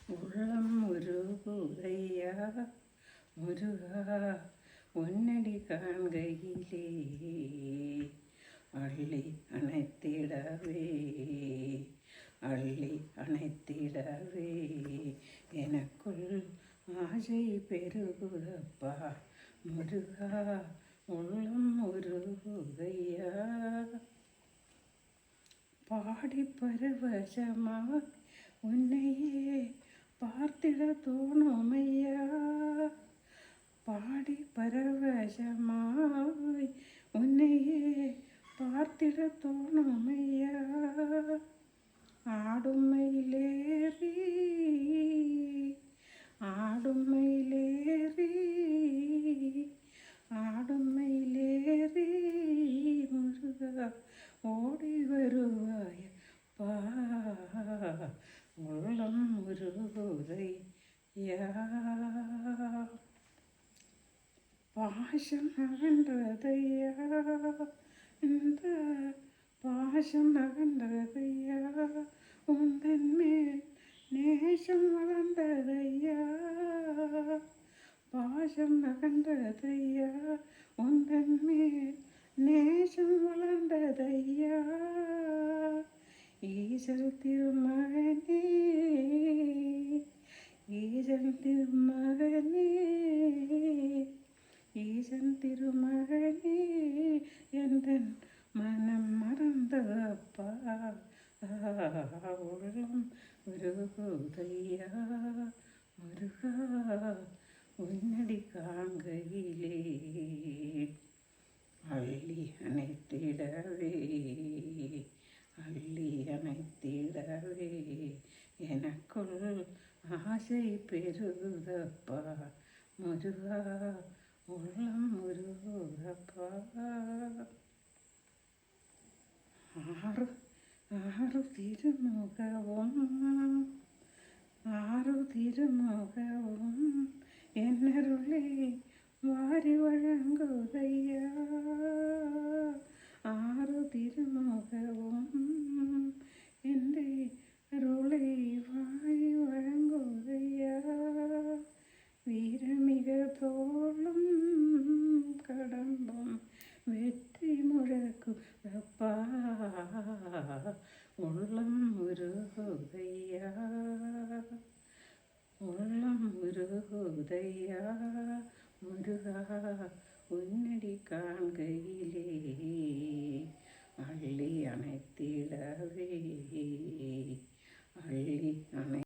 உள்ளம் உருகுதையா முருகா உன்னடி காண்கையிலே அள்ளி அணைத்திடவே அள்ளி அணைத்திடவே எனக்குள் ஆசை பெருகுதப்பா முருகா உள்ளம் உருகுதையா பாடி பரவசமா உன்னையே பார்த்திட தோணுமையா பாடி பரவசமாய் உன்னையே பார்த்திட தோணுமையா ஆடும் மயிலேறி ஆடும் மயிலேறி ஆடும் மயிலேறி முருகா ஓடி வருவாய பா உள்ளம் உருகுதையா பாசம் அகன்றதையா இந்த பாசம் அகன்றதையா உந்தன் மேல் நேசம் வளர்ந்ததையா பாசம் அகன்றதையா உந்தன் மேல் நேசம் வளர்ந்ததையா ஈசல் திருமகனே ஈசல் திருமகனே ஈசன் திருமகனே எந்தன் மனம் மறந்தப்பா உள்ளம் உருகுதையா முருகா உன்னடி காண்கையிலே அள்ளி அணைத்திடவே அள்ளி அணைத்திடவே எனக்குள் ஆசை பெருகுதப்பா முருகா உள்ளம் முருகப்பா ஆறு ஆறு திருமுகவும் ஆறு திருமுகவும் என்னருளே வாரி வழங்குதையா ஆறு திருமுகவும் என்னை அருளை வாரி வழங்குதையா வீரமிக தோளும் கடம்பும் வெற்றி முழக்குதப்பா உள்ளம் உருகுதையா உள்ளம் உருகுதையா முருகா உன்னடி காண்கையிலே அள்ளி அணைத்திடவே அள்ளி அணை